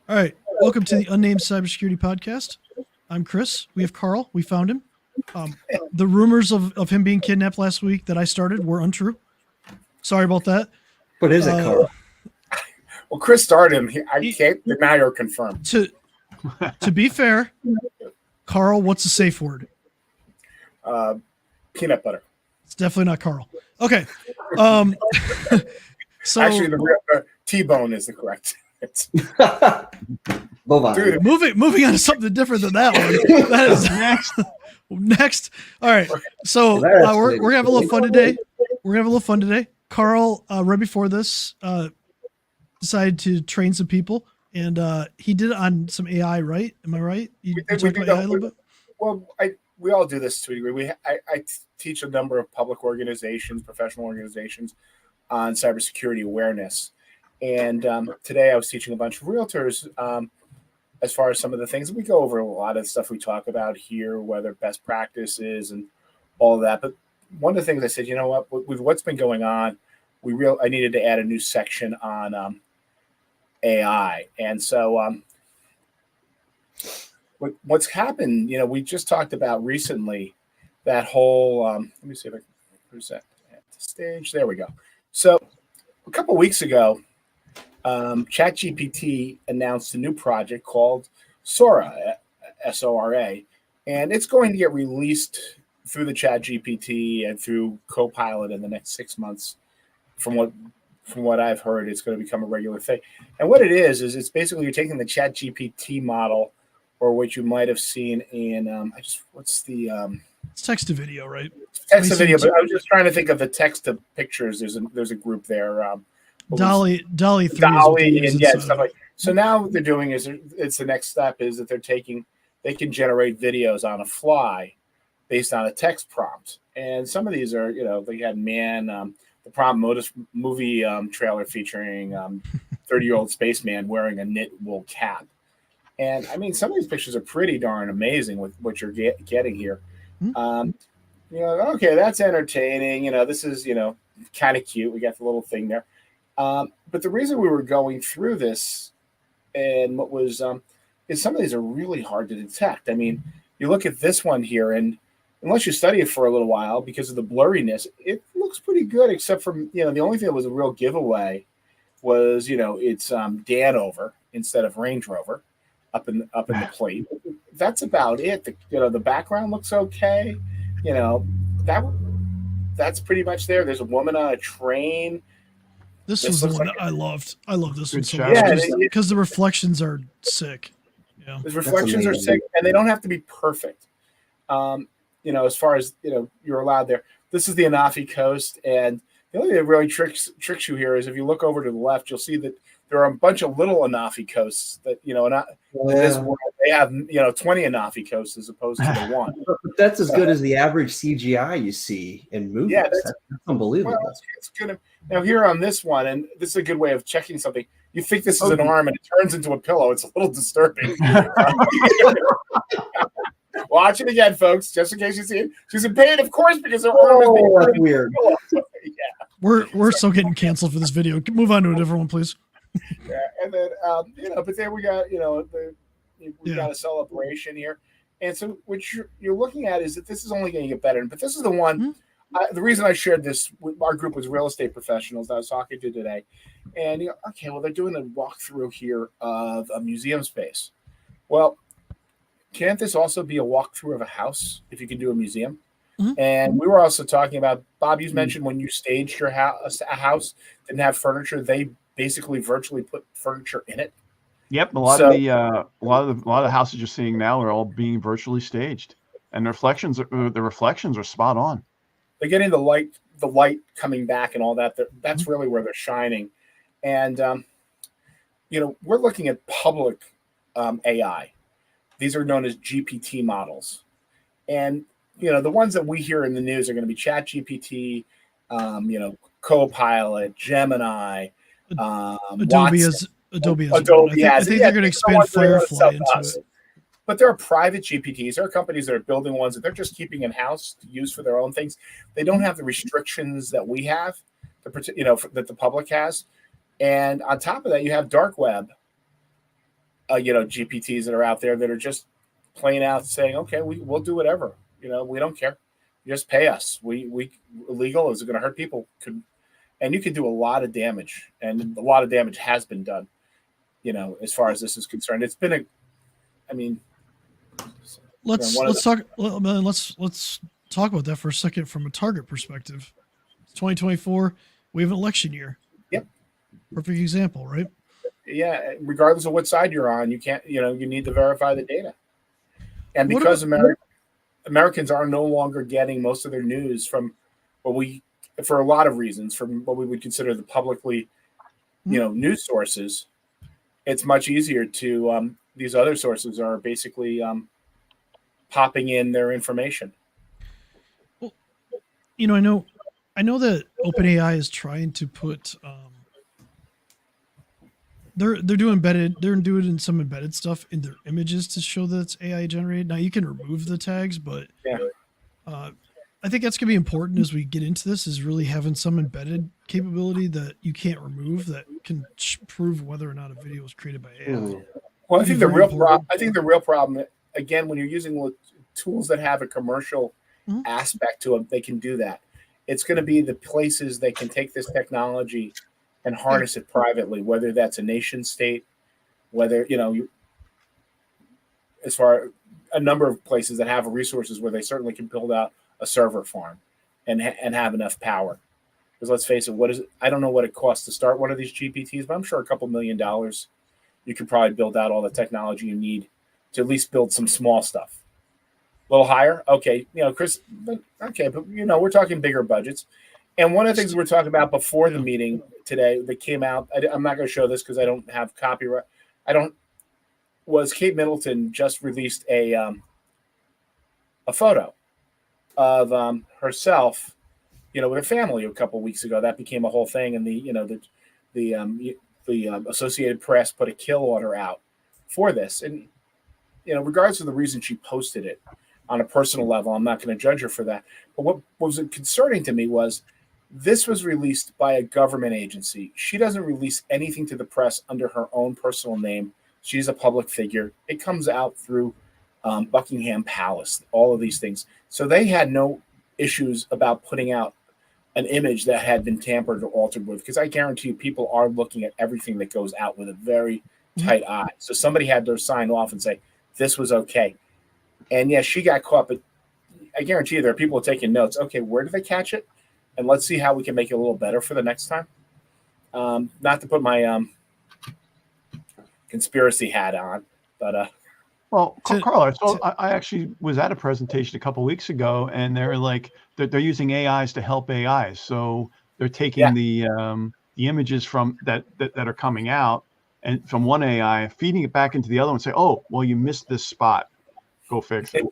All right. Welcome to the Unnamed Cybersecurity Podcast. I'm Chris. We have Carl. We found him. Um, the rumors of him being kidnapped last week that I started were untrue. Sorry about that. What is it, Carl? Well, Chris started him. I can't deny or confirm. To be fair, Carl, what's the safe word? Peanut butter. It's definitely not Carl. Okay. So Actually, the T-bone is the correct. Dude, moving on to something different than that one. That is next. All right. So we're gonna have a little fun today. Carl, right before this, decided to train some people, and he did it on some AI, right? Am I right? You talked about AI a little bit? Well, we all do this to a degree. I teach a number of public organizations, professional organizations on cybersecurity awareness. And today I was teaching a bunch of realtors as far as some of the things. We go over a lot of stuff we talk about here, whether best practices and all of that. But one of the things I said, you know what, with what's been going on, I needed to add a new section on AI. And so what's happened, we just talked about recently that whole, let me see if I can present at the stage. There we go. So a couple of weeks ago, ChatGPT announced a new project called Sora, S-O-R-A, and it's going to get released through the ChatGPT and through Copilot in the next 6 months. From what I've heard, it's going to become a regular thing. And what it is it's basically you're taking the ChatGPT model, or what you might have seen in it's text to video, right? Text to video, but I was just trying to think of the text to pictures. There's a group there. Dolly 3 and stuff like. So now what they're doing is it's the next step is that they can generate videos on a fly based on a text prompt. And some of these are, they had the prompt movie trailer featuring 30-year-old spaceman wearing a knit wool cap. And I mean, some of these pictures are pretty darn amazing with what you're getting here. Okay, that's entertaining. This is, kind of cute. We got the little thing there. But the reason we were going through this and what was is some of these are really hard to detect. I mean, you look at this one here, and unless you study it for a little while because of the blurriness, it looks pretty good, except for, the only thing that was a real giveaway was, it's Danover instead of Range Rover up in the plate. That's about it. The background looks okay. That's pretty much there. There's a woman on a train. This was the one that I loved. I love this one so shot. much because the reflections are sick. Yeah, the reflections are sick, and they don't have to be perfect. As far as you're allowed there. This is the Anafi Coast, and the only thing that really tricks you here is if you look over to the left, you'll see that there are a bunch of little Anafi coasts that this world, they have 20 Anafi coasts as opposed to the one. But that's as good as the average CGI you see in movies. Yeah, that's unbelievable. Well, it's gonna now here on this one, and this is a good way of checking something. You think this is an arm, and it turns into a pillow. It's a little disturbing. Watch it again, folks, just in case you see it. She's in pain, of course, because her arm is being that's weird. Yeah. We're still getting canceled for this video. Move on to a different one, please. Yeah, and then but then we got we got a celebration here, and so what you're looking at is that this is only going to get better. But this is the one. Mm-hmm. The reason I shared this with our group was real estate professionals that I was talking to today, and okay, well they're doing a walkthrough here of a museum space. Well, can't this also be a walkthrough of a house if you can do a museum? Mm-hmm. And we were also talking about, Bob, you mentioned when you staged your house, a house didn't have furniture, they basically virtually put furniture in it. Yep, a lot of the houses you're seeing now are all being virtually staged, and the reflections are spot on. They're getting the light coming back and all that. That's really where they're shining. And we're looking at public AI. These are known as GPT models, and the ones that we hear in the news are going to be ChatGPT, Copilot, Gemini, Adobe has. I think they're going to expand Firefly into it. But there are private GPTs. There are companies that are building ones that they're just keeping in house to use for their own things. They don't have the restrictions that we have, that the public has. And on top of that, you have dark web GPTs that are out there that are just plain out saying, okay, we'll do whatever. We don't care. You just pay us. We illegal. Is it going to hurt people? And you could do a lot of damage, and a lot of damage has been done. As far as this is concerned, it's been let's talk about that for a second from a target perspective. It's 2024. We have an election year. Yep. Perfect example, right? Yeah. Regardless of what side you're on, you can't. You need to verify the data. And because Americans are no longer getting most of their news from for a lot of reasons, from what we would consider the publicly, news sources, it's much easier to these other sources are basically popping in their information. Well, I know that OpenAI is trying to put they're doing in some embedded stuff in their images to show that it's AI generated. Now you can remove the tags, but I think that's going to be important as we get into this, is really having some embedded capability that you can't remove that can prove whether or not a video was created by AI. Well, I think the real problem, again, when you're using tools that have a commercial aspect to them, they can do that. It's going to be the places they can take this technology and harness it privately, whether that's a nation state, whether, as far a number of places that have resources where they certainly can build out a server farm and have enough power. Because let's face it, I don't know what it costs to start one of these GPTs, but I'm sure a couple $1 million, you could probably build out all the technology you need to at least build some small stuff. A little higher, okay, Chris, but we're talking bigger budgets. And one of the things we're talking about before the meeting today that came out, I'm not going to show this because I don't have copyright. Was Kate Middleton just released a photo of herself, with her family a couple of weeks ago. That became a whole thing, and the Associated Press put a kill order out for this. And regardless of the reason she posted it on a personal level, I'm not going to judge her for that. But what was concerning to me was this was released by a government agency. She doesn't release anything to the press under her own personal name. She's a public figure. It comes out through Buckingham Palace, all of these things. So they had no issues about putting out an image that had been tampered or altered with, because I guarantee you people are looking at everything that goes out with a very tight eye. So somebody had to sign off and say, this was okay. And yes, she got caught, but I guarantee you there are people taking notes. Okay, where did they catch it? And let's see how we can make it a little better for the next time. Not to put my conspiracy hat on, but well, Carl, I actually was at a presentation a couple of weeks ago, and they're they're using AIs to help AIs. So they're taking the images from that are coming out, and from one AI, feeding it back into the other one, and say, "Oh, well, you missed this spot. Go fix it."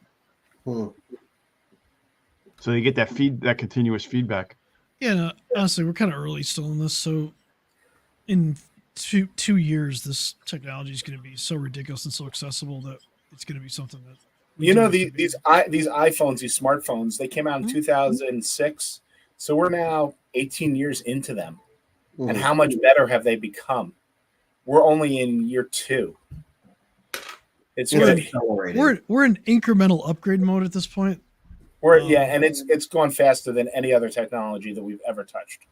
So you get that continuous feedback. Yeah, no, honestly, we're kind of early still in this. So in two years, this technology is going to be so ridiculous and so accessible that it's going to be something that these iPhones, these smartphones, they came out in 2006. So we're now 18 years into them. And how much better have they become? We're only in year 2. It's we're in incremental upgrade mode at this point. And it's gone faster than any other technology that we've ever touched.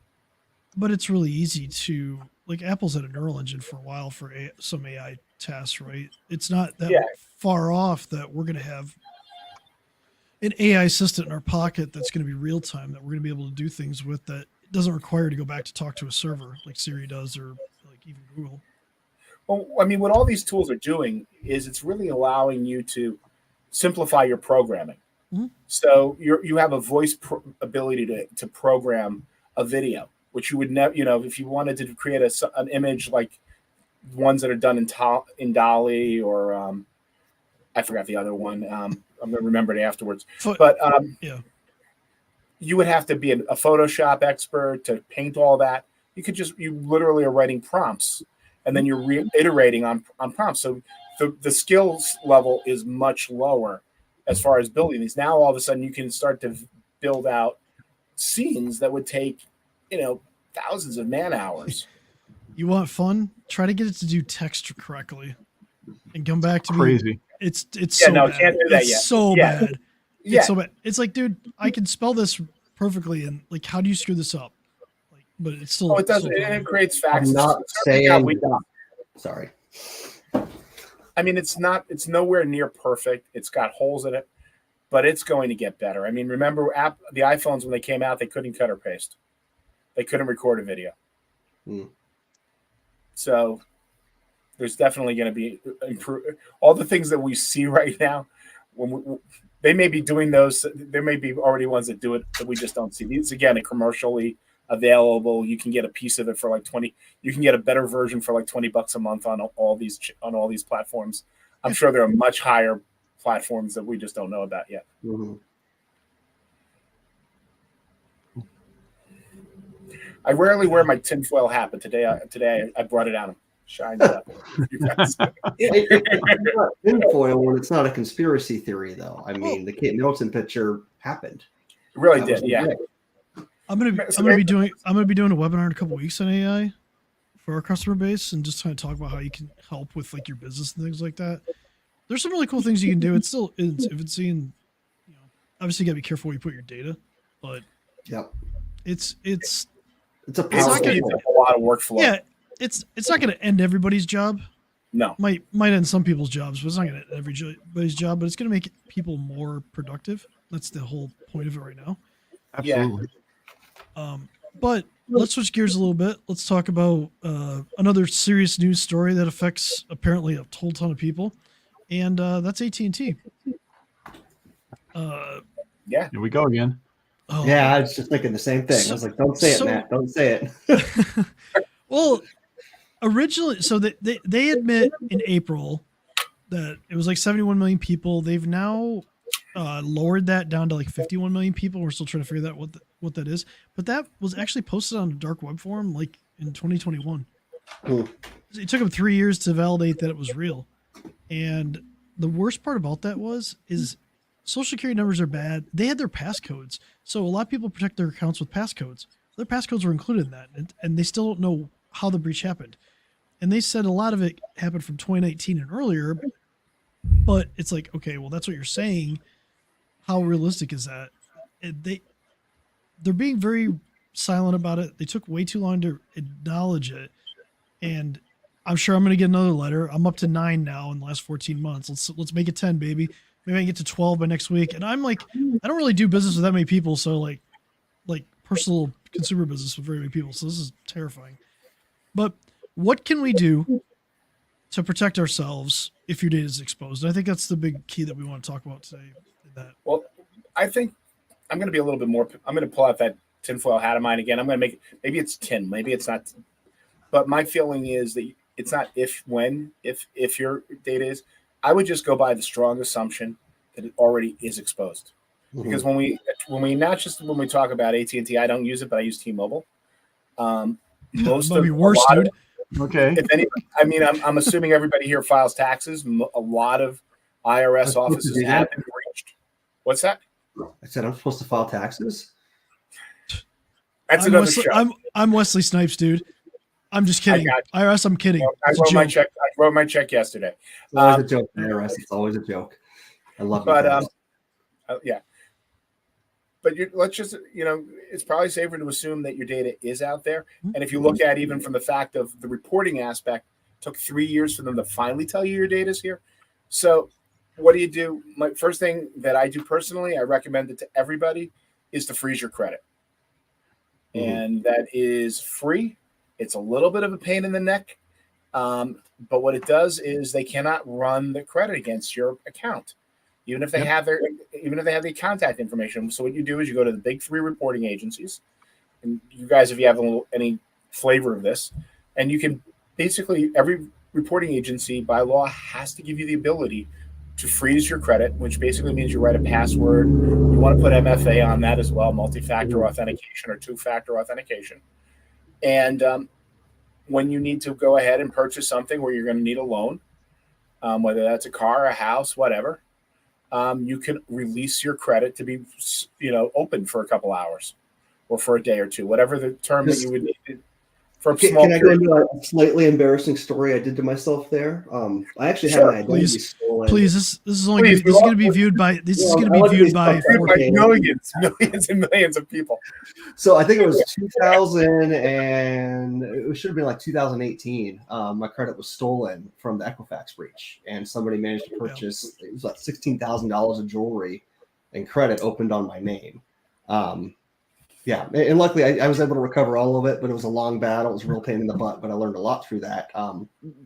But it's really easy to, like, Apple's had a neural engine for a while for some AI tasks, right? It's not that far off that we're going to have an AI assistant in our pocket that's going to be real time, that we're going to be able to do things with, that doesn't require to go back to talk to a server like Siri does, or like even Google. Well, I mean, what all these tools are doing is it's really allowing you to simplify your programming. So you have a voice ability to program a video, which you would never, if you wanted to create an image like ones that are done in Dolly, or I forgot the other one. I'm going to remember it afterwards. But you would have to be a Photoshop expert to paint all that. You literally are writing prompts, and then you're reiterating on prompts. So the skills level is much lower as far as building these. Now, all of a sudden, you can start to build out scenes that would take, thousands of man hours. You want fun? Try to get it to do text correctly. and come back to Crazy. me. It's so bad. Can't do that it's yet. so bad. Yeah. It's so bad. It's like, dude, I can spell this perfectly, and like, how do you screw this up? Like, but it's still. Oh, it does. So It creates facts. I'm not saying. Sorry. I mean, it's nowhere near perfect. It's got holes in it, but it's going to get better. I mean, remember the iPhones when they came out, they couldn't cut or paste. They couldn't record a video. So there's definitely going to be all the things that we see right now. They may be doing those. There may be already ones that do it that we just don't see. These again are commercially available. You can get a piece of it for like 20. You can get a better version for like $20 a month on all these platforms. I'm sure there are much higher platforms that we just don't know about yet. Mm-hmm. I rarely wear my tinfoil hat, but today I brought it out and shined it up. It's not tinfoil when it's not a conspiracy theory, though. I mean, the Kate Middleton picture happened. It really did, yeah. I'm gonna be doing a webinar in a couple weeks on AI for our customer base, and just trying to talk about how you can help with like your business and things like that. There's some really cool things you can do. It's still infancy, obviously you gotta be careful where you put your data, but it's a powerful a lot of workflow. Yeah, it's not going to end everybody's job. No, might end some people's jobs, but it's not going to end everybody's job. But it's going to make people more productive. That's the whole point of it right now. Absolutely. But let's switch gears a little bit. Let's talk about another serious news story that affects apparently a whole ton of people, and that's AT&T. Here we go again. Oh, yeah, I was just thinking the same thing. I was like, don't say it, Matt. Don't say it. Well, originally, so they admit in April that it was like 71 million people. They've now lowered that down to like 51 million people. We're still trying to figure out what that is. But that was actually posted on a dark web forum like in 2021. It took them 3 years to validate that it was real. And the worst part about that is Social Security numbers are bad. They had their passcodes. So a lot of people protect their accounts with passcodes. Their passcodes were included in that, and they still don't know how the breach happened. And they said a lot of it happened from 2019 and earlier, but it's like, okay, well, that's what you're saying. How realistic is that? They're being very silent about it. They took way too long to acknowledge it. And I'm sure I'm going to get another letter. I'm up to 9 now in the last 14 months. Let's make it 10, baby. Maybe I can get to 12 by next week. And I'm like, I don't really do business with that many people. So like personal consumer business with very many people. So this is terrifying. But what can we do to protect ourselves if your data is exposed? And I think that's the big key that we want to talk about today. Well, I think I'm going to be a little bit more. I'm going to pull out that tinfoil hat of mine again. I'm going to make maybe it's 10, maybe it's not. But my feeling is that it's not if your data is. I would just go by the strong assumption that it already is exposed. Because when we talk about AT&T, I don't use it, but I use T-Mobile. Most might be worse, dude. Okay. I'm assuming everybody here files taxes. A lot of IRS offices have been breached. What's that? I said I'm supposed to file taxes. That's another show. I'm Wesley Snipes, dude. I'm just kidding. IRS, I'm kidding. I wrote my check yesterday. It's always a joke, IRS. It's always a joke. I love it. Yeah. But let's just, it's probably safer to assume that your data is out there. And if you look at even from the fact of the reporting aspect, it took 3 years for them to finally tell you your data is here. So what do you do? My first thing that I do personally, I recommend it to everybody, is to freeze your credit. And that is free. It's a little bit of a pain in the neck. But what it does is they cannot run the credit against your account. Even if they have the contact information. So what you do is you go to the big 3 reporting agencies, and you guys, if you have any flavor of this, and you can basically, every reporting agency by law has to give you the ability to freeze your credit, which basically means you write a password. You want to put MFA on that as well, multi-factor authentication or 2-factor authentication. And when you need to go ahead and purchase something where you're going to need a loan, whether that's a car, a house, whatever, you can release your credit to be, open for a couple hours or for a day or two, whatever the term that you would need. from Can, small. can I go into a slightly embarrassing story I did to myself there? I actually had Sure. my identity stolen. Please, this is only Please, this is going to be viewed by millions and millions of people. So I think it was 2000 and it should have been like 2018. My credit was stolen from the Equifax breach, and somebody managed to purchase it was like $16,000 of jewelry and credit opened on my name. Yeah, and luckily I was able to recover all of it, but it was a long battle. It was a real pain in the butt, but I learned a lot through that.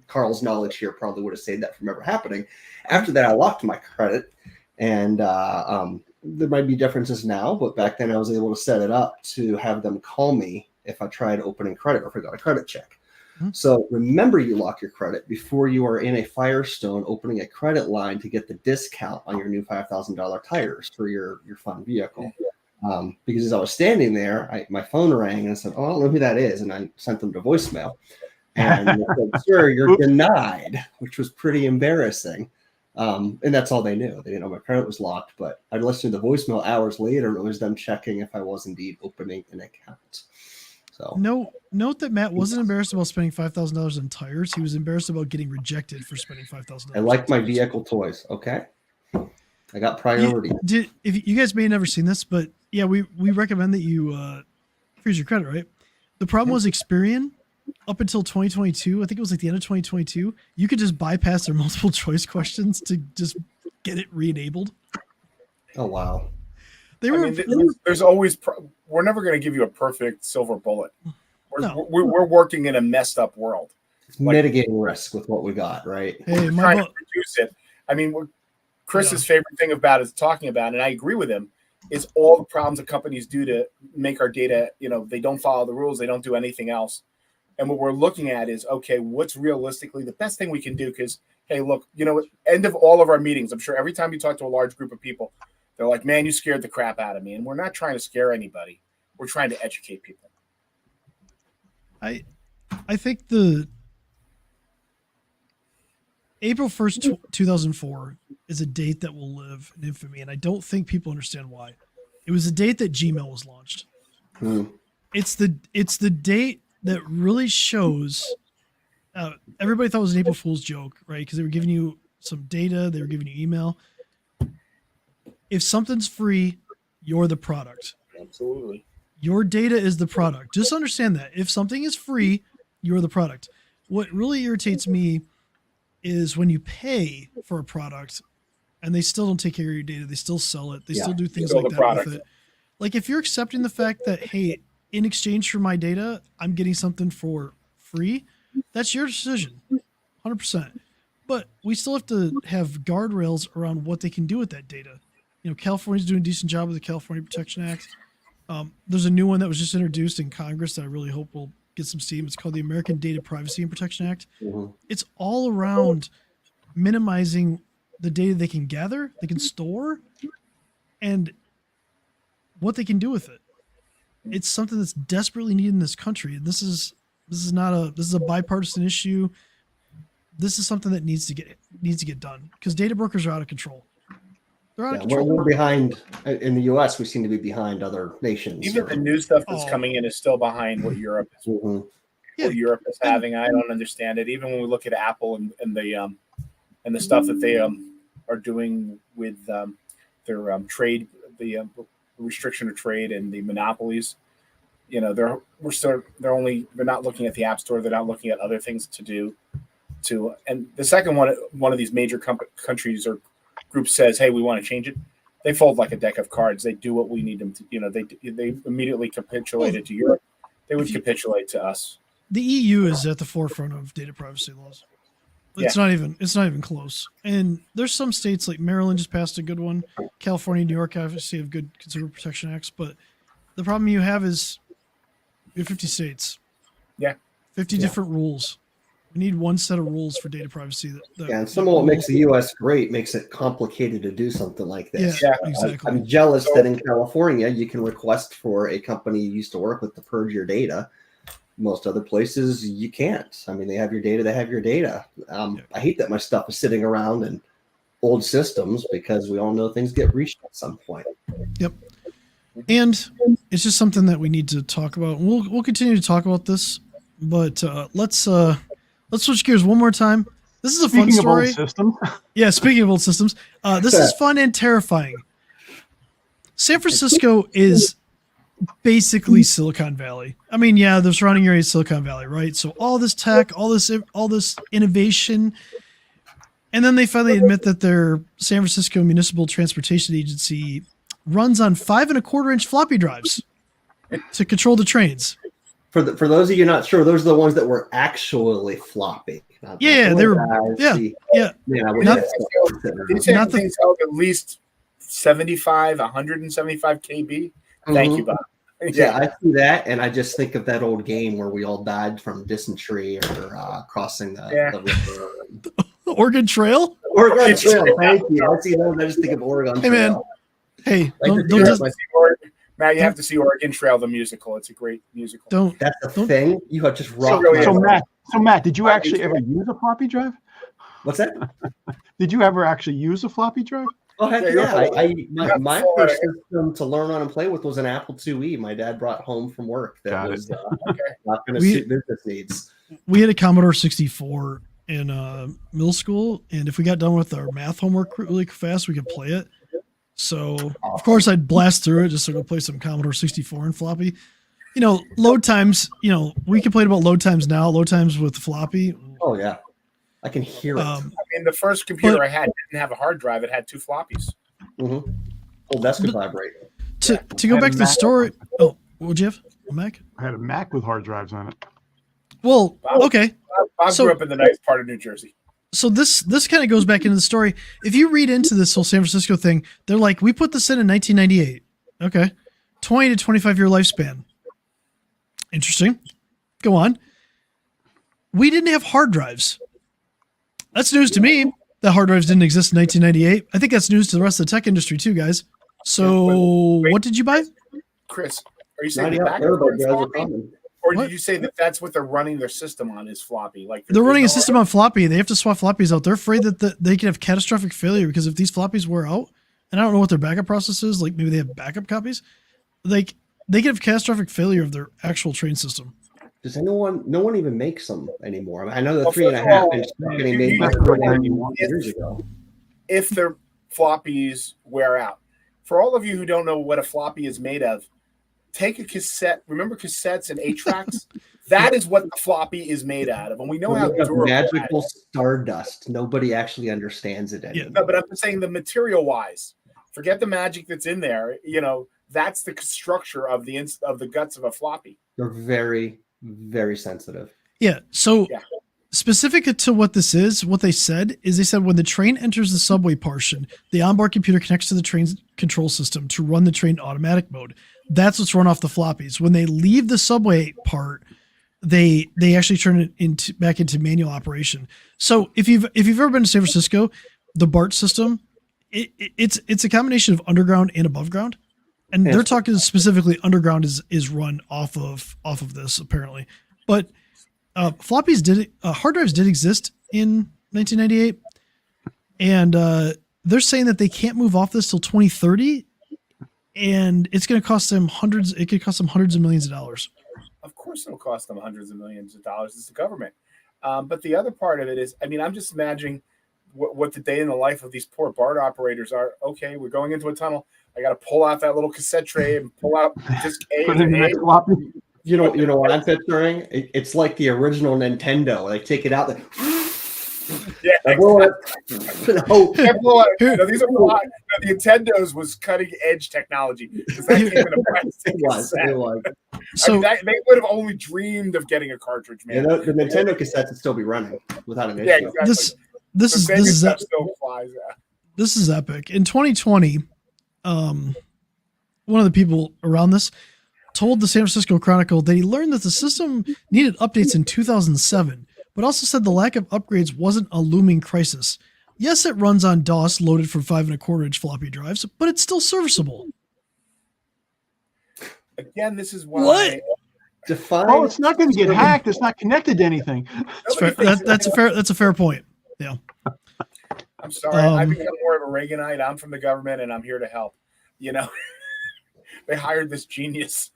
Carl's knowledge here probably would have saved that from ever happening. After that, I locked my credit, and there might be differences now, but back then I was able to set it up to have them call me if I tried opening credit or if I got a credit check. Mm-hmm. So remember, you lock your credit before you are in a Firestone opening a credit line to get the discount on your new $5,000 tires for your fun vehicle. Because as I was standing there, my phone rang and I said, "Oh, I don't know who that is," and I sent them to voicemail. And they said, "Sir, you're denied," which was pretty embarrassing. And that's all they knew. They didn't know my credit was locked, but I listened to the voicemail hours later, and it was them checking if I was indeed opening an account. So note that Matt wasn't embarrassed about spending $5,000 on tires. He was embarrassed about getting rejected for spending $5,000. I like my vehicle toys. Okay, I got priority. If you guys may have never seen this, but yeah, we recommend that you freeze your credit, right? The problem was Experian. Up until 2022, I think it was like the end of 2022, you could just bypass their multiple choice questions to just get it re-enabled. Oh, wow. There's always, we're never going to give you a perfect silver bullet. We're working in a messed up world. It's mitigating risk with what we got, right? Hey, trying to reduce it. I mean, Chris's favorite thing about is talking about, and I agree with him, is all the problems that companies do to make our data, they don't follow the rules. They don't do anything else. And what we're looking at is, okay, what's realistically the best thing we can do? Because, hey, look, end of all of our meetings, I'm sure every time you talk to a large group of people, they're like, "Man, you scared the crap out of me." And we're not trying to scare anybody. We're trying to educate people. I think the April 1st, 2004 is a date that will live in infamy. And I don't think people understand why. It was the date that Gmail was launched. It's the date that really shows everybody thought it was an April Fool's joke, right? Because they were giving you some data, they were giving you email. If something's free, you're the product. Absolutely. Your data is the product. Just understand that. If something is free, you're the product. What really irritates me is when you pay for a product and they still don't take care of your data. They still sell it. They still do things like that with it. Like if you're accepting the fact that, hey, in exchange for my data, I'm getting something for free, that's your decision, 100%. But we still have to have guardrails around what they can do with that data. California's doing a decent job with the California Protection Act. There's a new one that was just introduced in Congress that I really hope will get some steam. It's called the American Data Privacy and Protection Act. Mm-hmm. It's all around minimizing the data they can gather, they can store, and what they can do with it. It's something that's desperately needed in this country. This is a bipartisan issue. This is something that needs to get done because data brokers are out of control. They're out of control. We're behind in the U.S. We seem to be behind other nations. Even the new stuff that's coming in is still behind what Europe is. Mm-hmm. What Europe is having, I don't understand it. Even when we look at Apple and the stuff that they are doing with their trade, the restriction of trade and the monopolies, they're not looking at the App Store. They're not looking at other things to do. And the second one of these major countries or groups says, "Hey, we want to change it," they fold like a deck of cards. They do what we need them to. They immediately capitulated to Europe. They would capitulate to us. The EU is at the forefront of data privacy laws. It's not even close. And there's some states like Maryland just passed a good one. California, New York obviously have good consumer protection acts, but the problem you have is you have 50 states. Yeah. 50 different rules. We need one set of rules for data privacy. And some of what makes the U.S. great makes it complicated to do something like this. Yeah, exactly. I'm jealous that in California you can request for a company you used to work with to purge your data. Most other places you can't. I mean, they have your data. They have your data. I hate that my stuff is sitting around in old systems because we all know things get breached at some point. Yep. And it's just something that we need to talk about. We'll continue to talk about this But let's switch gears one more time. This is a Speaking fun story. of old systems, Yeah, speaking of old systems, this is fun and terrifying. San Francisco is basically Silicon Valley. I mean, yeah, the surrounding area is Silicon Valley, right? So all this tech, all this innovation, and then they finally admit that their San Francisco Municipal Transportation Agency runs on 5.25-inch floppy drives to control the trains. For those of you not sure, those are the ones that were actually floppy. Yeah, they were. Yeah. These things held at least 75, 175 kb. Thank you, Bob. Yeah, I see that, and I just think of that old game where we all died from dysentery or crossing the river. Oregon Trail? Oregon Trail, thank you. I see that, I just think of Oregon Trail. Hey, man. Hey, Like don't just... Matt, you have to see Oregon Trail, the musical. It's a great musical. That's a thing? You have just rocked. So Matt, did you actually ever use a floppy drive? What's that? Did you ever actually use a floppy drive? Oh, heck yeah. My first system to learn on and play with was an Apple IIe my dad brought home from work that was not going to suit business needs. We had a Commodore 64 in middle school, and if we got done with our math homework really fast, we could play it. So, of course, I'd blast through it just to go play some Commodore 64 and floppy. Load times, we complain about load times now, load times with floppy. Oh, yeah. I can hear it. I mean, the first computer I had didn't have a hard drive. It had 2 floppies. Mm-hmm. Well, that's could vibrate. To go back to the story. Oh, what would you have? A Mac? I had a Mac with hard drives on it. Well, okay. Bob grew up in the nice part of New Jersey. So this kind of goes back into the story. If you read into this whole San Francisco thing, they're like, we put this in 1998. Okay. 20 to 25-year lifespan. Interesting. Go on. We didn't have hard drives. That's news to me that hard drives didn't exist in 1998. I think that's news to the rest of the tech industry too, guys. So what did you buy? Chris, are you saying the backup is floppy? Or What? did you say that that's what they're running their system on is floppy? Like They're running a system on floppy. They have to swap floppies out. They're afraid that they could have catastrophic failure because if these floppies wear out, and I don't know what their backup process is, like maybe they have backup copies, like they could have catastrophic failure of their actual train system. Does no one even makes them anymore? I know the 3.5-inch getting made by 41 years ago. If their floppies wear out. For all of you who don't know what a floppy is made of, take a cassette. Remember cassettes and 8-tracks? That is what the floppy is made out of. And we know how durable magical stardust. Nobody actually understands it anymore. Yeah, no, but I'm saying the material-wise. Forget the magic that's in there. That's the structure of the guts of a floppy. They're very, very sensitive. Yeah. So specific to what this is, what they said when the train enters the subway portion, the onboard computer connects to the train's control system to run the train automatic mode. That's what's run off the floppies. When they leave the subway part, they actually turn it back into manual operation. So if you've ever been to San Francisco, the BART system, it's a combination of underground and above ground. And they're talking specifically underground is run off of this apparently, but floppies hard drives did exist in 1998, and they're saying that they can't move off this till 2030, and it's going to cost them hundreds. It could cost them hundreds of millions of dollars. Of course, it'll cost them hundreds of millions of dollars. It's the government. But the other part of it is, I'm just imagining what the day in the life of these poor BART operators are. Okay, we're going into a tunnel. I got to pull out that little cassette tray and pull out disc A. You know what I'm picturing? It's like the original Nintendo. They take it out. Blow it. No, these are the Nintendo's was cutting edge technology. That came in a plastic cassette. It was. So they would have only dreamed of getting a cartridge, man. The Nintendo cassettes would still be running without an issue. Yeah, exactly. This is epic. In 2020, one of the people around this told the San Francisco Chronicle that he learned that the system needed updates in 2007, but also said the lack of upgrades wasn't a looming crisis. Yes, it runs on DOS loaded from 5.25-inch floppy drives, but it's still serviceable. Again, this is why. Well, it's not going to get hacked. It's not connected to anything. That's a fair point. Yeah. I'm sorry. I've become more of a Reaganite. I'm from the government, and I'm here to help. They hired this genius.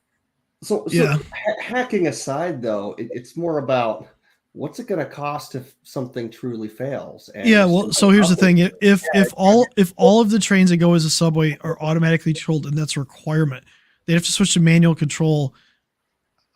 So Yeah. hacking aside, though, it's more about what's it going to cost if something truly fails. And Yeah, well, so here's the thing: if all of the trains that go as a subway are automatically controlled, and that's a requirement, they have to switch to manual control.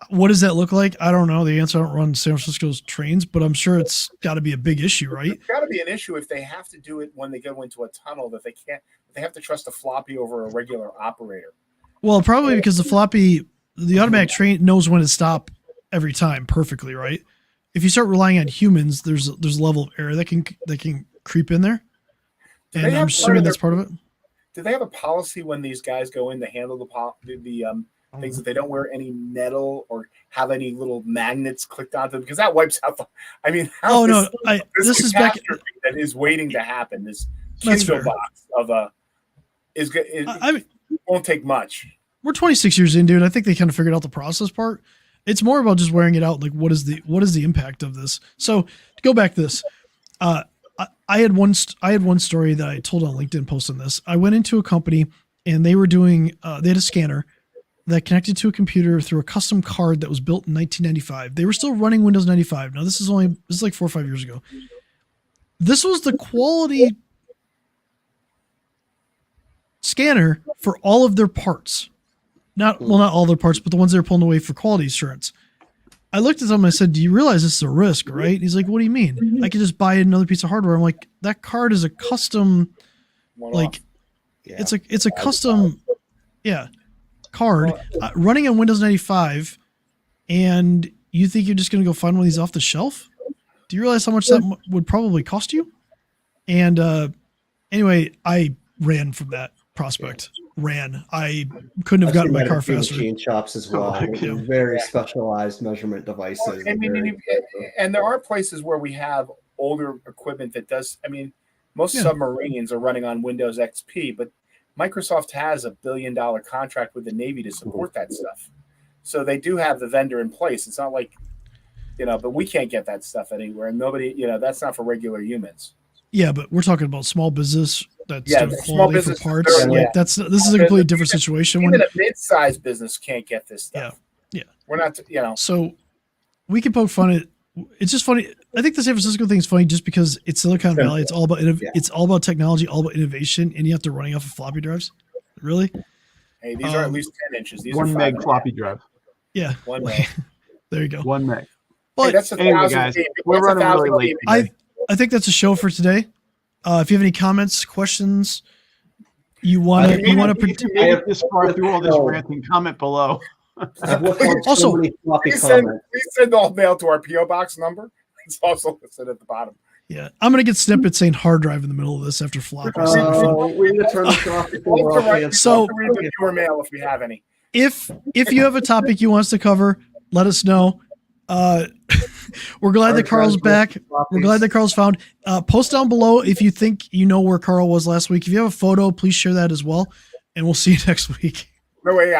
What does that look like? I don't know. The answer: I don't run San Francisco's trains, but I'm sure it's got to be a big issue, right? It's got to be an issue if they have to do it when they go into a tunnel that they can't. They have to trust a floppy over a regular operator. Well, probably because the automatic train knows when to stop every time perfectly, right? If you start relying on humans, there's a level of error that can creep in there, and I'm assuming that's part of it. Do they have a policy when these guys go in to handle the things that they don't wear any metal or have any little magnets clicked onto them? Because that wipes out the. I mean, this is back that is waiting to happen. This Kindle box of a won't take much. We're 26 years in, dude. I think they kind of figured out the process part. It's more about just wearing it out. Like, what is the impact of this? So to go back to this, I had one story that I told on LinkedIn post on this. I went into a company and they were doing, they had a scanner that connected to a computer through a custom card that was built in 1995. They were still running Windows 95. Now this is like 4 or 5 years ago. This was the quality scanner for all of their parts. Not all their parts, but the ones they were pulling away for quality assurance. I looked at them and I said, "Do you realize this is a risk, right?" He's like, "What do you mean? I could just buy another piece of hardware." I'm like, "That card is a custom, it's a custom, card running on Windows 95, and you think you're just going to go find one of these off the shelf? Do you realize how much that would probably cost you?" And anyway, I ran from that prospect. I couldn't have gotten my car faster. Machine shops as well. Very specialized measurement devices. And there are places where we have older equipment that does. I mean, most submarines are running on Windows XP, but Microsoft has $1 billion contract with the Navy to support that stuff. So they do have the vendor in place. It's not like, but we can't get that stuff anywhere. And nobody, that's not for regular humans. Yeah, but we're talking about small business. That's small business for parts. This is a completely different situation. Even a mid-sized business can't get this stuff. Yeah. We're not, So we can poke fun at. It's just funny. I think the San Francisco thing is funny just because it's Silicon Valley. It's all about it's all about technology, all about innovation, and you have to running off of floppy drives. Really? Hey, these are at least 10 inches. These 1 are meg floppy drive. Yeah. 1 meg. There you go. 1 meg. But that's anyway, guys, we're running really late. I think that's a show for today. If you have any comments, questions, you want to this far through all this ranting, comment below. Also, please send all mail to our PO box number. It's also listed at the bottom. Yeah, I'm gonna get snippets saying hard drive in the middle of this after floppy. We need to turn this off. So read your mail if we have any. If you have a topic you want us to cover, let us know. We're glad that Carl's back. We're glad that Carl's found. Post down below if you think you know where Carl was last week. If you have a photo, please share that as well. And we'll see you next week. No way.